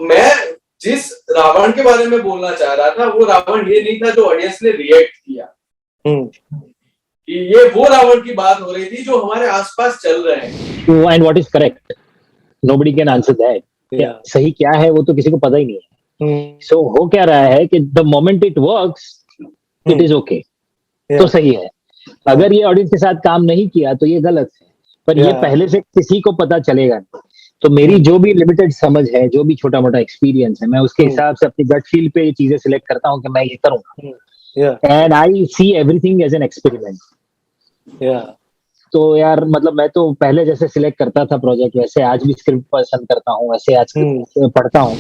मैं जिस रावण के बारे में बोलना चाह रहा था वो रावण ये नहीं था जो ऑडियंस ने रिएक्ट किया। कि ये वो रावण की बात हो रही थी जो हमारे आसपास चल रहे हैं। And what is correct, nobody can answer that. सही क्या है वो तो किसी को पता ही नहीं है। सो हो क्या रहा है कि the moment it works it is okay, तो सही है। अगर ये ऑडियंस के साथ काम नहीं किया तो ये गलत है, पर ये पहले से किसी को पता चलेगा नहीं। तो मेरी जो भी लिमिटेड समझ है, जो भी छोटा मोटा एक्सपीरियंस है, मैं उसके हिसाब से अपनी गट फील पे ये चीजें सिलेक्ट करता हूँ कि मैं ये करूंगा। And I see everything as an experiment. तो यार मतलब मैं तो पहले जैसे सिलेक्ट करता था प्रोजेक्ट, वैसे आज भी स्क्रिप्ट पसंद करता हूँ, वैसे आज पढ़ता हूँ।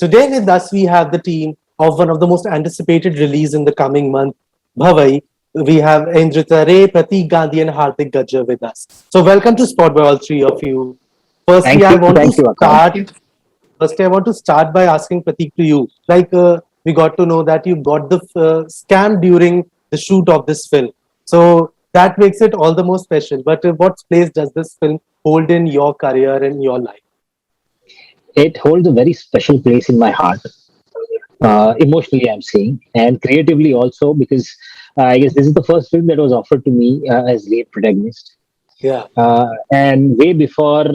Today with us we have the team of one of the most anticipated release in the coming month, Bhavai. We have Indrita Ray, Pratik Gandhi and Hardik Gajjar with us. So welcome to Spot by all three of you. Firstly, I want to start by asking Pratik to you. Like we got to know that you got the scam during the shoot of this film. So that makes it all the more special. But what place does this film hold in your career and your life? It holds a very special place in my heart. Emotionally, I'm saying, and creatively also, because I guess this is the first film that was offered to me as lead protagonist. And way before,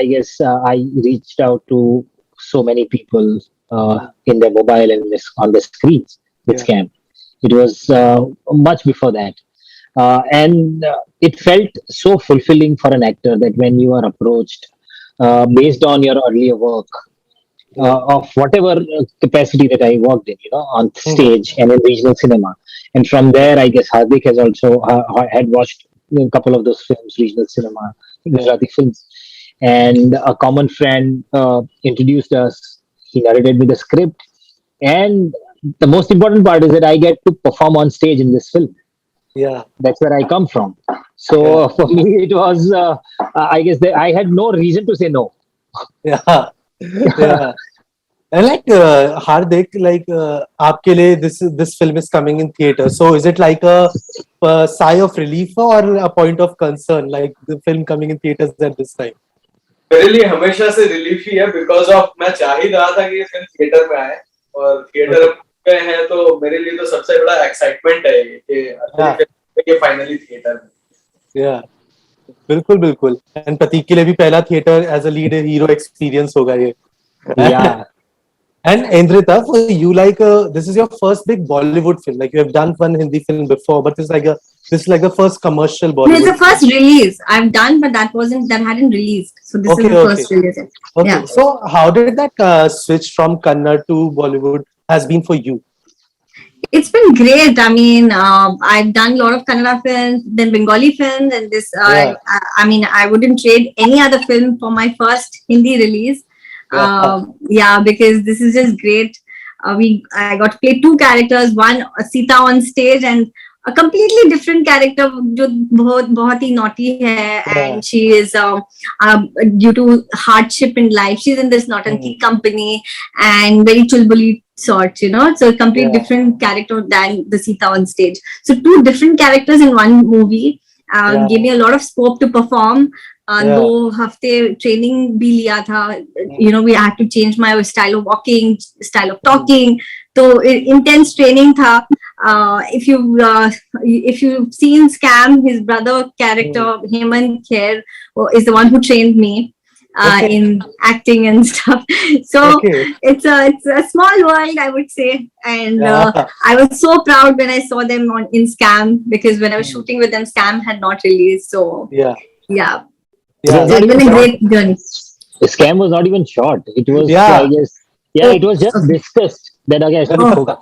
I guess I reached out to so many people in their mobile and on the screens with Scam. It was much before that. And it felt so fulfilling for an actor that when you are approached based on your earlier work, of whatever capacity that I worked in, on stage and in regional cinema. And from there, I guess Hardik has also had watched a couple of those films, regional cinema, Gujarati films. And a common friend introduced us. He narrated me the script. And the most important part is that I get to perform on stage in this film. That's where I come from. So for me, it was, I guess I had no reason to say no. And like Hardik, like aapke liye this film is coming in theater. So is it like a sigh of relief or a point of concern, like the film coming in theaters at this time? मेरे लिए हमेशा से relief ही है, because of मैं चाह ही रहा था कि ये फिल्म थिएटर में आए, और थिएटर में है तो मेरे लिए तो सबसे बड़ा एक्साइटमेंट है कि ये फाइनली थिएटर में। बिल्कुल बिल्कुल। एंड प्रतीक के लिए भी पहला theatre as a lead hero experience होगा ये। And Indrita, for you, like this is your first big Bollywood film. Like you have done one Hindi film before, but this is like the first commercial Bollywood. It's the first release I've done, but that hadn't released. So this is the first release. Okay. Yeah. So how did that switch from Kannada to Bollywood has been for you? It's been great. I mean, I've done a lot of Kannada films, then Bengali films, and this. I mean, I wouldn't trade any other film for my first Hindi release. Because this is just great. I got to play two characters, one Sita on stage and a completely different character जो बहुत ही naughty है, and she is due to hardship in life, she's in this Nautanki company and very chulbuli sort, so a complete different character than the Sita on stage. So two different characters in one movie gave me a lot of scope to perform. 2 हफ्ते training भी लिया था, we had to change my style of walking, style of talking, तो intense training था. If you've seen Scam, his brother character Hemant Kher is the one who trained me in acting and stuff. So it's a small world, I would say, and I was so proud when I saw them in Scam, because when I was shooting with them, Scam had not released. So it's been a great journey. The Scam was not even shot. It was, I guess, it was just discussed that hoga.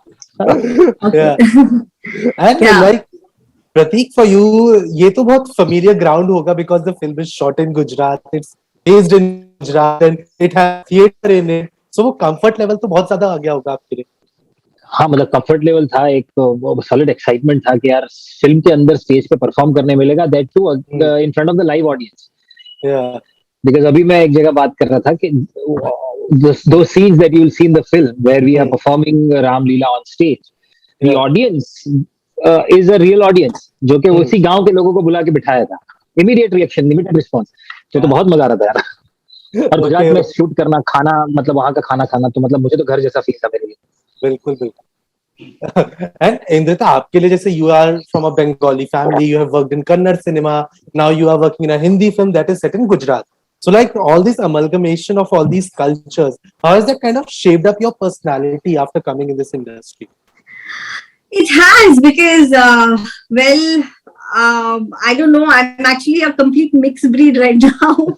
And like Pratik, for you, ये तो बहुत familiar ground होगा because the film is shot in Gujarat. It's based in Gujarat and it has theater in it. So वो comfort level तो बहुत ज़्यादा आ गया होगा आपके लिए। हाँ, मतलब कंफर्ट लेवल था, एक सॉलिड एक्साइटमेंट था कि यार फिल्म के अंदर स्टेज पे परफॉर्म करने मिलेगा, that too in front of the live audience. Because अभी मैं एक जगह बात कर रहा था कि those scenes that you'll see in the film where we are performing Ram Leela on stage, the audience is a real audience जो कि उसी गांव के लोगों को बुला के बिठाया था। इमीडिएट रिएक्शन, इमीडिएट रिस्पॉन्स, तो बहुत मजा आ रहा था यार। और गुजरात में शूट करना, खाना, मतलब वहाँ का खाना खाना, तो मतलब मुझे तो घर जैसा फील था मेरे लिए। बिल्कुल बिल्कुल। And Indrita, आपके लिए जैसे you are from a Bengali family, you have worked in Kannada cinema, now you are working in a Hindi film that is set in Gujarat. So like all this amalgamation of all these cultures, how has that kind of shaped up your personality after coming in this industry? It has, because I don't know, I'm actually a complete mixed breed right now.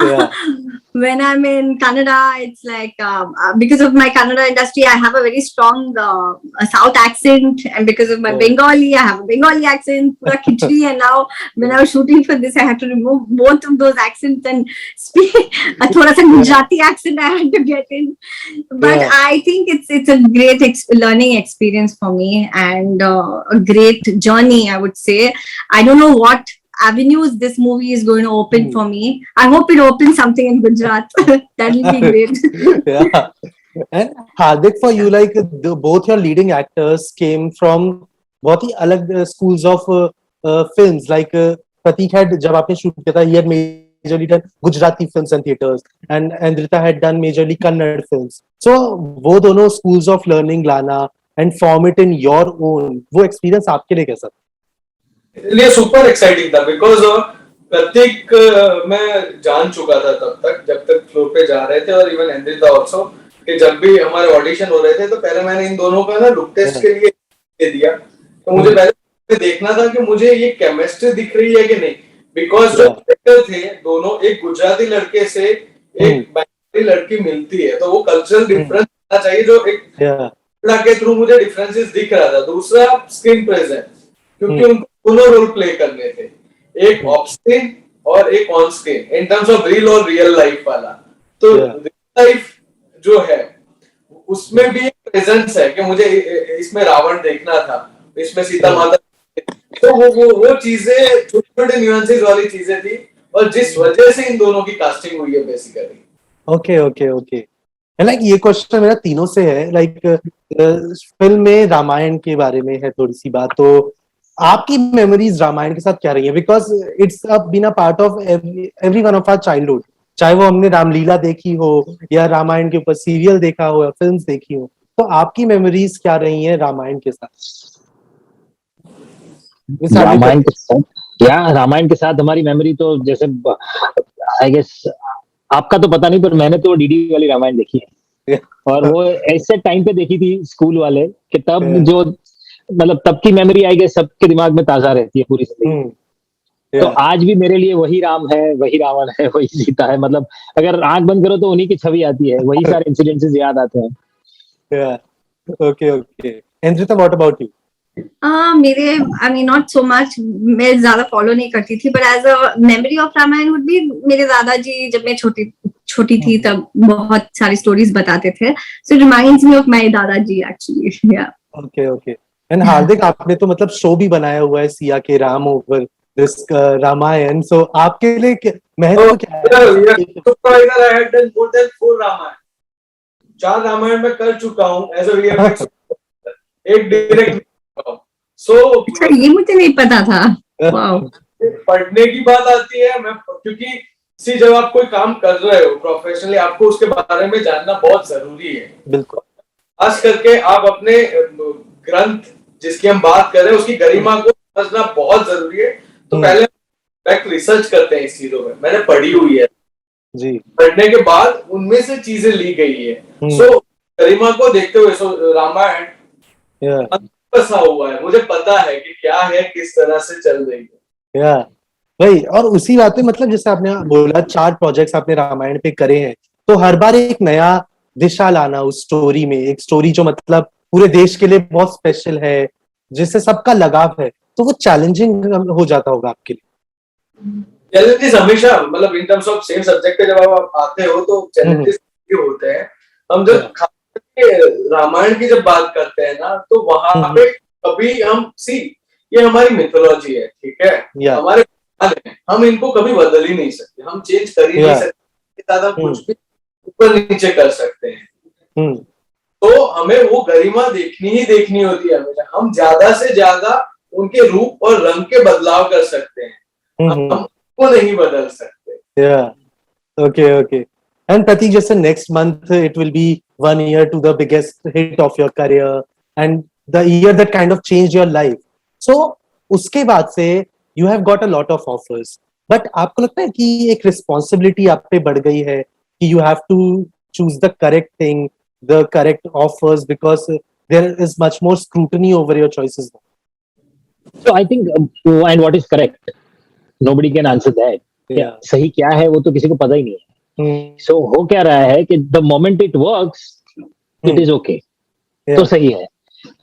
Yeah. When I'm in Kannada, it's like because of my Kannada industry, I have a very strong South accent, and because of my Bengali, I have a Bengali accent, pura khichdi. And now when I was shooting for this, I had to remove both of those accents and speak a thoda sa Gujarati accent I had to get in. But I think it's a great learning experience for me, and a great journey, I would say. I don't know what avenues this movie is going to open for me. I hope it opens something in Gujarat. That will be great. Yeah. And Hardik, for you, like both your leading actors came from बहुत ही अलग schools of films. Like Pratik had, जब आपने shoot किया था, he had majorly done Gujarati films and theaters, and Indrita had done majorly Kannada films. So वो दोनों schools of learning लाना and form it in your own, वो experience आपके लिए कैसा था? ये सुपर एक्साइटिंग था, बिकॉज प्रतीक मैं जान चुका था तब तक, जब तक फ्लोर पे जा रहे थे, और इवन इंद्रिता ऑल्सो, कि जब भी हमारे ऑडिशन हो रहे थे तो पहले मैंने इन दोनों का ना लुक टेस्ट के लिए दे दिया। तो मुझे पहले देखना था कि मुझे ये केमिस्ट्री दिख रही है कि नहीं, बिकॉज जो एक्टर थे दोनों, एक गुजराती लड़के से एक बंगाली लड़की मिलती है, तो वो कल्चरल डिफरेंस होना चाहिए, जो एक के थ्रू मुझे डिफरेंसेस दिख रहा था। दूसरा स्क्रीन प्रेजेंस, क्योंकि उनको दोनों रोल प्ले करने थे, एक ऑफ स्क्रीन और एक on screen, in terms of real और रियल लाइफ वाला। तो रियल लाइफ जो है उसमें भी एक प्रेजेंस है कि मुझे इसमें रावण देखना था, इसमें सीता माता, तो वो चीजें छोटे छोटे न्यूएंसेस वाली चीजें थी, और जिस वजह से इन दोनों की कास्टिंग हुई है बेसिकली। ओके। लाइक ये क्वेश्चन मेरा तीनों से है। लाइक फिल्म में रामायण के बारे में है थोड़ी सी बात, तो आपकी मेमोरीज रामायण के साथ क्या रही है? Because it's been a part of every one of our childhood, चाहे वो हमने रामलीला देखी हो या रामायण के ऊपर सीरियल देखा हो या फिल्म्स देखी हो, तो आपकी मेमोरीज क्या रही है रामायण के साथ? रामायण के साथ हमारी मेमोरी तो जैसे, आई गेस आपका तो पता नहीं, पर मैंने तो डीडी वाली रामायण देखी है, और वो ऐसे टाइम पे देखी थी स्कूल वाले, कि तब जो मतलब तब की मेमोरी आई गेस सबके दिमाग में ताजा रहती है पूरी जिंदगी। तो आज भी मेरे लिए वही राम है, वही रावण है, वही सीता है, मतलब अगर आंख बंद करो तो उन्हीं की छवि आती है, वही सारे इंसिडेंसेस याद आते हैं। Okay. Indrita, what about you? मेरे, I mean not so much, मैं ज्यादा फॉलो नहीं करती थी, but as a memory of Ramayan would be, मेरे दादाजी जब मैं छोटी थी तब बहुत सारी स्टोरीज बताते थे, so it reminds me of my दादाजी actually. ओके। एंड हार्दिक, आपने तो मतलब शो भी बनाया हुआ है सिया के Ram over this Ramayan, so आपके लिए महत्व क्या है? Supervisor, I had done more than 4 Ramayan, 4 Ramayan मैं कर चुका हूं एज अ वीएफएक्स, एक डायरेक्ट। सो ये मुझे नहीं पता था। वाओ। पढ़ने की बात आती है, मैं क्योंकि जब आप कोई काम कर रहे हो प्रोफेशनली, आपको उसके बारे में जानना बहुत जरूरी है। बिल्कुल। खास करके आप अपने ग्रंथ जिसकी हम बात कर रहे हैं उसकी गरिमा को समझना बहुत जरूरी है। तो पहले बैक रिसर्च करते हैं इस चीजों में, मैंने पढ़ी हुई है जी, पढ़ने के बाद उनमें से चीजें ली गई है। सो गरिमा को देखते हुए रामायण बसा हुआ है, मुझे पता है कि क्या है, किस तरह से चल रही है। वही, और उसी बात में मतलब जैसे आपने बोला 4 प्रोजेक्ट्स आपने रामायण पे करे हैं, तो हर बार एक नया दिशा लाना उस स्टोरी में, एक स्टोरी जो मतलब पूरे देश के लिए बहुत स्पेशल है, जिससे सबका लगाव है, तो वो चैलेंजिंग हो जाता होगा आपके लिए। चैलेंजेस हमेशा, मतलब in terms of same subject पे जब आप आते हो तो चैलेंजेस होते हैं। हम जब रामायण की जब बात करते हैं ना, तो वहां पे कभी हम ये हमारी मिथोलॉजी है, ठीक है, हमारे हम इनको कभी बदल ही नहीं सकते, हम चेंज कर ही नहीं सकते, ज्यादा कुछ भी ऊपर नीचे कर सकते हैं। तो हमें वो गरिमा देखनी ही देखनी होती है हमेशा। हम ज्यादा से ज्यादा उनके रूप और रंग के बदलाव कर सकते हैं, हम्म, हम वो नहीं बदल सकते। yeah. Okay, okay. And Pratik, just next month it will be 1 year to the biggest hit of your career and the year that kind of changed your life. So उसके बाद से you have got a lot of offers. But आपको लगता है कि एक responsibility आप पे बढ़ गई है कि you have to choose the correct thing, the correct offers because there is much more scrutiny over your choices now. So I think, and what is correct? Nobody can answer that. Yeah. सही क्या है वो तो किसी को पता ही नहीं है. Hmm. So हो क्या रहा है कि the moment it works, it is okay. Yeah. तो सही है.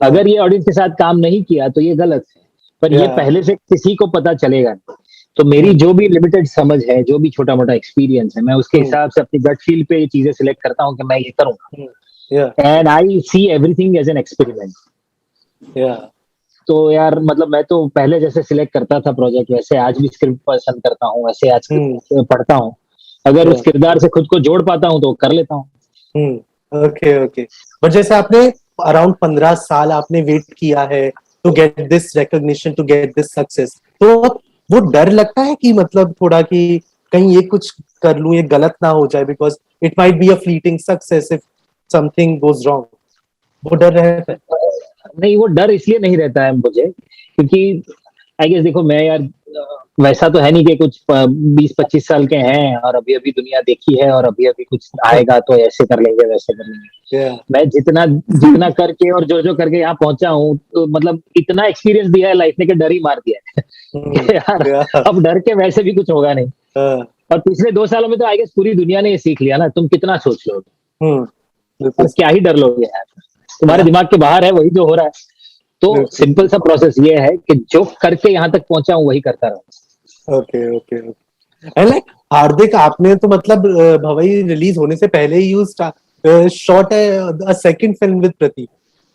अगर ये ऑडियंस के साथ काम नहीं किया तो ये गलत है. पर ये Yeah. पहले से किसी को पता चलेगा नहीं. तो मेरी जो भी लिमिटेड समझ है, जो भी छोटा मोटा एक्सपीरियंस है, मैं उसके हिसाब से अपनी गट फील पे ये चीजें सिलेक्ट करता हूँ कि मैं ये करूंगा. Yeah. And I see everything as an experiment. Yeah. तो यार मतलब मैं तो पहले जैसे सिलेक्ट करता था प्रोजेक्ट, वैसे आज भी स्क्रिप्ट पसंद करता हूँ, वैसे आज पढ़ता हूँ. अगर उस किरदार से खुद को जोड़ पाता हूँ तो कर लेता हूँ. Okay okay. बट जैसे आपने अराउंड 15 साल आपने वेट किया है to get this recognition, to get this success, तो वो डर लगता है कि मतलब थोड़ा कि कहीं ये कुछ कर लूं, ये गलत ना हो जाए, because it might be a fleeting success if something goes wrong. वो डर रहता है? नहीं, वो डर इसलिए नहीं रहता है मुझे क्योंकि आई गेस देखो मैं यार वैसा तो है नहीं कि कुछ 20-25 साल के हैं और अभी अभी दुनिया देखी है और अभी अभी कुछ आएगा तो ऐसे कर लेंगे वैसे कर लेंगे. मैं जितना जितना करके और जो जो करके यहाँ पहुंचा हूँ तो मतलब इतना एक्सपीरियंस दिया है लाइफ ने कि डर ही मार दिया है. यार अब डर के वैसे भी कुछ होगा नहीं. और पिछले 2 सालों में तो आई गेस पूरी दुनिया ने ये सीख लिया ना, तुम कितना सोच लोगे और क्या ही डर लोगे यार. तुम्हारे दिमाग के बाहर है वही जो हो रहा है. तो सिंपल सा प्रोसेस ये है कि जो करके यहाँ तक पहुंचा हूँ वही करता रहूं. Okay okay okay. And like Hardik, आपने तो मतलब भवई रिलीज होने से पहले ही you shot a second film with Pratik,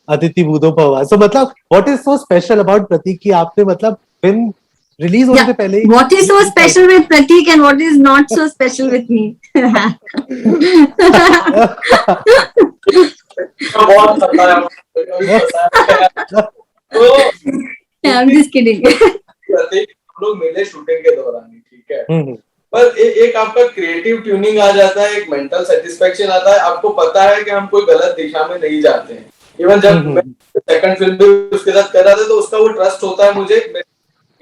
Aditi बूदो भवा. सो मतलब what is so special about Pratik कि आपने मतलब फिल्म रिलीज होने से पहले ही what is so special with Pratik and what is not so special with me? बहुत पता है. तो I'm just kidding. प्रतीक हम लोग मिले शूटिंग के दौरान ही, ठीक है. पर एक आपका क्रिएटिव ट्यूनिंग आ जाता है, एक मेंटल सेटिस्फेक्शन आता है. आपको पता है कि हम कोई गलत दिशा में नहीं जाते हैं. इवन जब मैं सेकंड फिल्म भी उसके साथ कर रहा था तो उसका वो ट्रस्ट होता है मुझे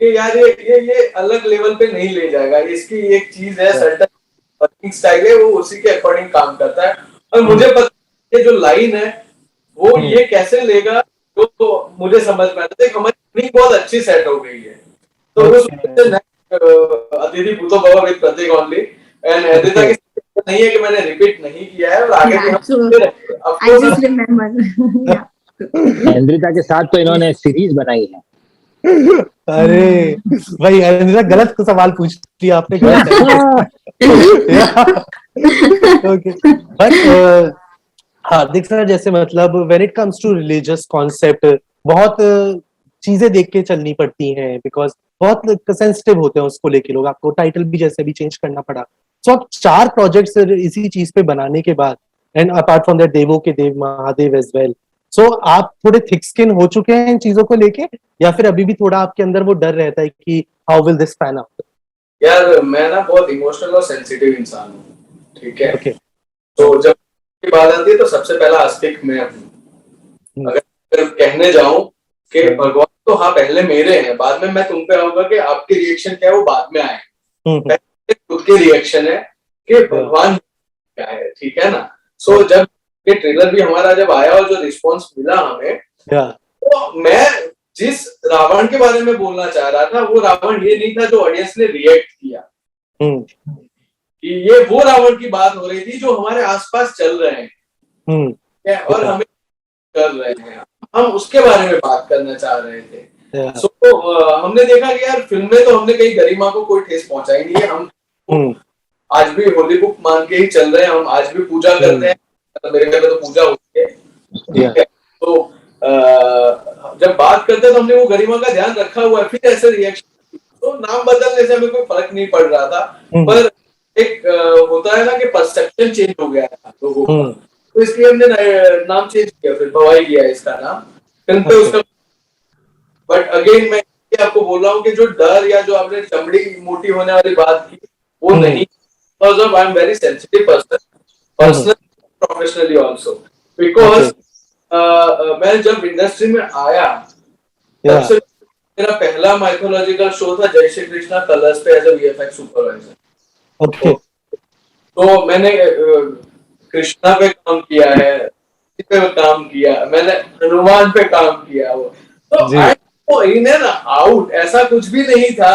कि यार ये अलग लेवल पे नहीं ले जाएगा, इसकी एक चीज है, सर्टेन वर्किंग स्टाइल है, वो उसी के अकॉर्डिंग काम करता है. और मुझे पता है जो लाइन है वो ये कैसे लेगा, तो मुझे समझ में आता है. हमारी टेक्निक बहुत अच्छी सेट हो गई है. तो उस अदिति बूदो भवा with Prateek only and Adita की नहीं है कि मैंने रिपीट नहीं किया है और आगे भी हम I just remember. Yeah. इंद्रिता के साथ तो इन्होंने सीरीज बनाई है. अरे भाई इंद्रिता गलत सवाल पूछ लिया आपने, गलत. ओके. बट हार्दिक सर, जैसे मतलब when it comes to religious concept बहुत चीजें देख के चलनी पड़ती हैं बिकॉज बहुत सेंसिटिव होते हैं उसको लेके लोग. आपको टाइटल भी जैसे भी चेंज करना पड़ा. सो आप 4 प्रोजेक्ट्स इसी चीज पे बनाने के बाद एंड अपार्ट फ्रॉम दैट देवों के देव महादेव एज वेल, सो आप थोड़े थिक स्किन हो चुके हैं इन चीजों को लेके या फिर अभी भी थोड़ा आपके अंदर वो डर रहता है कि how will this pan out? यार मैं ना बहुत इमोशनल और सेंसिटिव इंसान हूँ, ठीक है. ओके. तो जब की बात आती है तो सबसे पहला आस्तिक मैं हूँ. अगर कहने जाऊं कि भगवान तो हाँ पहले मेरे हैं, बाद में मैं तुम पे आऊंगा कि आपके रिएक्शन क्या है वो बाद में आए. पहले खुद के रिएक्शन है कि भगवान क्या है, ठीक है ना. सो जब ये ट्रेलर भी हमारा जब आया और जो रिस्पॉन्स मिला हमें, तो मैं जिस रावण के बारे में बोलना चाह रहा था वो रावण ये नहीं था जो ऑडियंस ने रिएक्ट किया. कि ये वो रावण की बात हो रही थी जो हमारे आसपास चल रहे हैं और हमें कर रहे हैं. हम उसके बारे में बात करना चाह रहे थे. सो हमने देखा कि यार फिल्म में तो हमने कहीं गरिमा को कोई ठेस पहुंचाई नहीं है. हम आज भी होली बुक मान के ही चल रहे हैं. हम आज भी पूजा करते हैं. मेरे घर में तो पूजा होती है, ठीक है. तो जब बात करते हैं तो हमने वो गरिमा का ध्यान रखा हुआ है. फिर ऐसे रिएक्शन, तो नाम बदलने से हमें कोई फर्क नहीं पड़ रहा था. पर एक होता है ना कि परसेप्शन चेंज हो गया था लोगों का, तो इसलिए हमने नाम चेंज किया. फिर भवाई किया इसका नाम फिल्म पे उसका. बट अगेन मैं मैं आपको बोल रहा हूँ कि जो डर या जो आपने चमड़ी मोटी होने वाली बात की वो नहीं, because of I am very sensitive person personal professionally also, because मैं जब इंडस्ट्री में आया तब से मेरा पहला माइथोलॉजिकल शो था जय श्री कृष्णा कलर्स पे as a VFX supervisor. Okay तो मैंने कृष्णा पे काम किया है, पे काम किया, मैंने हनुमान पे काम किया, वो तो आई इन एंड आउट, ऐसा कुछ भी नहीं था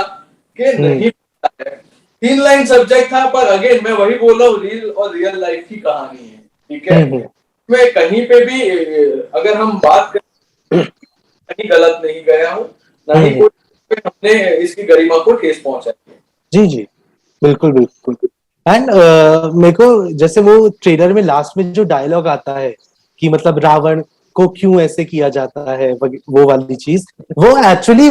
कि नहीं पता है। 3 लाइन सब्जेक्ट था, पर अगेन मैं वही बोल रहा हूँ, रील और रियल लाइफ की कहानी है, ठीक है। मैं कहीं पे भी अगर हम बात करें कहीं गलत नहीं गया हूँ, ना ही कोई हमने इसकी गरिमा को ठेस पहुंचाई है। जी जी बिल्कुल बिल्कुल। एंड मेरे को जैसे वो ट्रेलर में लास्ट में जो डायलॉग आता है कि मतलब रावण को क्यों ऐसे किया जाता है, वो वाली चीज, वो एक्चुअली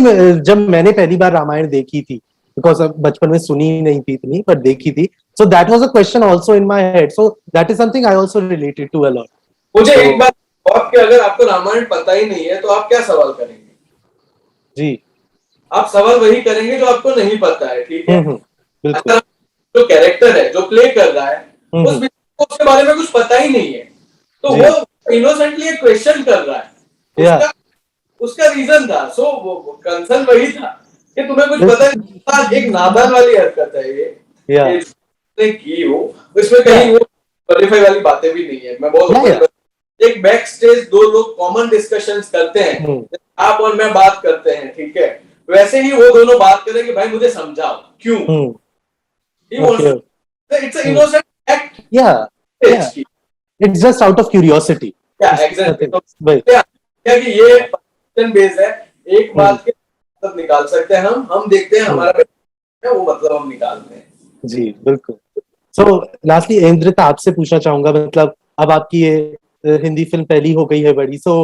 जब मैंने पहली बार रामायण देखी थी, बिकॉज बचपन में सुनी ही नहीं थी इतनी, पर देखी थी, so that was a question also in my head, so that is something I also related to a lot. मुझे एक बात कि अगर आपको रामायण पता ही नहीं है तो आप क्या सवाल करेंगे? जी आप सवाल वही करेंगे जो आपको नहीं पता है, ठीक है। बिल्कुल। जो कैरेक्टर है जो प्ले कर रहा है उसके बारे में कुछ पता ही नहीं है, तो वो इनोसेंटली एक क्वेश्चन कर रहा है, उसका रीजन था, सो वो कंसर्न वही था कि तुम्हें कुछ पता नहीं। एक नादान वाली हरकत है ये की हो, इसमें कहीं वो क्वालिफाई वाली बातें भी नहीं है। मैं बहुत एक बैक स्टेज 2 लोग कॉमन डिस्कशंस करते हैं, आप और मैं बात करते हैं, ठीक है, वैसे ही वो दोनों बात करें कि भाई मुझे समझाओ क्यों। It's an innocent act. It's just out of curiosity. Exactly. क्या कि ये क्वेश्चन बेस है, एक बात के मतलब निकाल सकते हैं हम देखते हैं हमारा है वो मतलब हम निकालते हैं। जी बिल्कुल। सो लास्टली इंद्रिता आपसे पूछना चाहूंगा, मतलब अब आपकी ये हिंदी फिल्म पहली हो गई है बड़ी, सो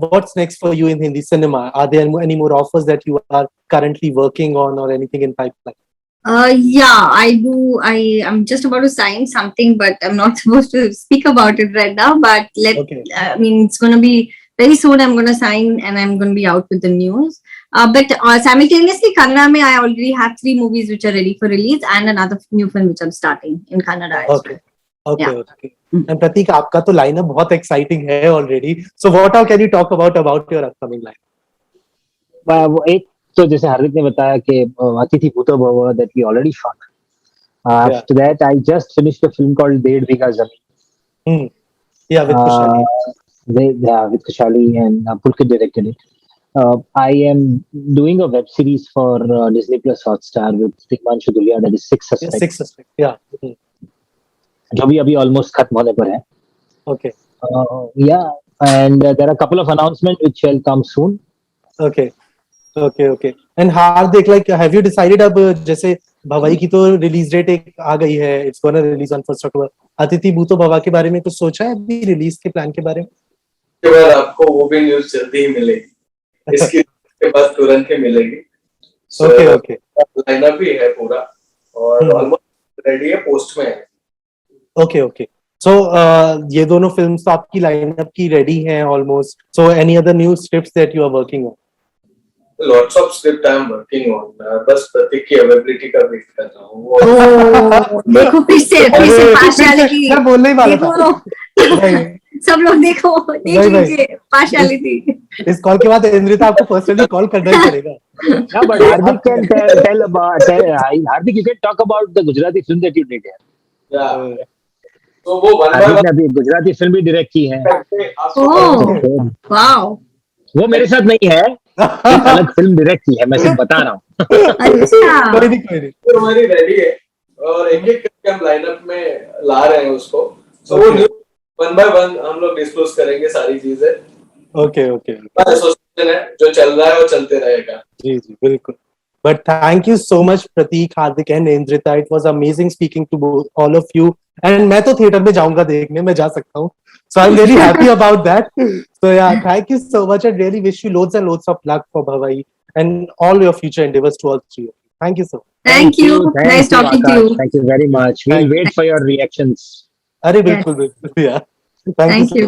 what's next for you in Hindi cinema? Are there any more offers that you are currently working on or anything in pipeline? Yeah, I do. I'm just about to sign something, but I'm not supposed to speak about it right now. But I mean, it's going to be very soon. I'm going to sign and I'm going to be out with the news. But simultaneously, Kannada, I already have 3 movies which are ready for release and another new film which I'm starting in Kannada as well. Okay. And Pratik, आपका तो lineup बहुत exciting है already. So what all can you talk about your upcoming lineup? एक तो जैसे हार्दिक ने बताया कि अतिथि भूतो भव that we already shot. After that, I just finished a film called Ded Bigha Zameen. Yeah, with Kushali. With Kushali and Pulkit directed it. I am doing a web series for Disney Plus Hotstar with Tikmanshu Dhulia, that is Six Suspects. Six Suspects, yeah. जो भी अभी almost खत्म होने पर है. Okay. Yeah, and there are a couple of announcements which shall come soon. Okay. And Hardik, like, have you decided अब जैसे भवाई की तो रिलीज डेट एक आ गई है, इट्स गोना रिलीज ऑन 1 अक्टूबर, अतिथि भूतो भवा के बारे में कुछ सोचा है अभी रिलीज के प्लान के बारे में? केवल आपको वो भी न्यूज़ जल्दी ही मिलेगी, इसके बाद तुरंत ही मिलेगी। ओके लाइनअप भी है पूरा और ऑलमोस्ट रेडी है, पोस्ट में है। ओके सो ये दोनों फिल्म्स तो आपकी लाइनअप की रेडी हैं almost, so any other new scripts that you are working on? Lots of script I am working on. बस प्रतीक की अवेलेबिलिटी का वेट कर रहा हूँ। देखो फिर से पार्शियलिटी, मैं बोलने ही वाला था। सब लोग देखो, देख लीजिए पार्शियलिटी। इस कॉल के बाद इंद्रिता आपको पर्सनली कॉल करना ही पड़ेगा। Yeah, but Hardik can tell about Hardik, you can talk about the Gujarati film that you did here. Yeah. तो वो हार्दिक ने अभी गुजराती फिल्म भी डायरेक्ट की है। वाओ, वो मेरे साथ नहीं है, एक अलग फिल्म डायरेक्ट की है, मैं सिर्फ बता रहा हूँ। अच्छा, कोई नहीं। तो हमारी रेडी है और एक करके हम लाइनअप में ला रहे हैं उसको, तो वो 1 by 1 हम लोग डिस्क्लोज करेंगे सारी चीजें। ओके एसोसिएशन है, जो चल रहा है वो चलते रहेगा। जी बिल्कुल। But thank you so much, Pratik, Hardik and Indrita. It was amazing speaking to all of you. And मैं तो थिएटर में जाऊंगा देखने, मैं जा सकता हूँ. So I'm really happy about that. So yeah, thank you so much and really wish you loads and loads of luck for Bhavai and all your future endeavors to all 3 of you. Thank you so much. Thank you. Nice talking to you. Thank you very much. We'll wait for your reactions. अरे बिल्कुल, yeah. Thank you.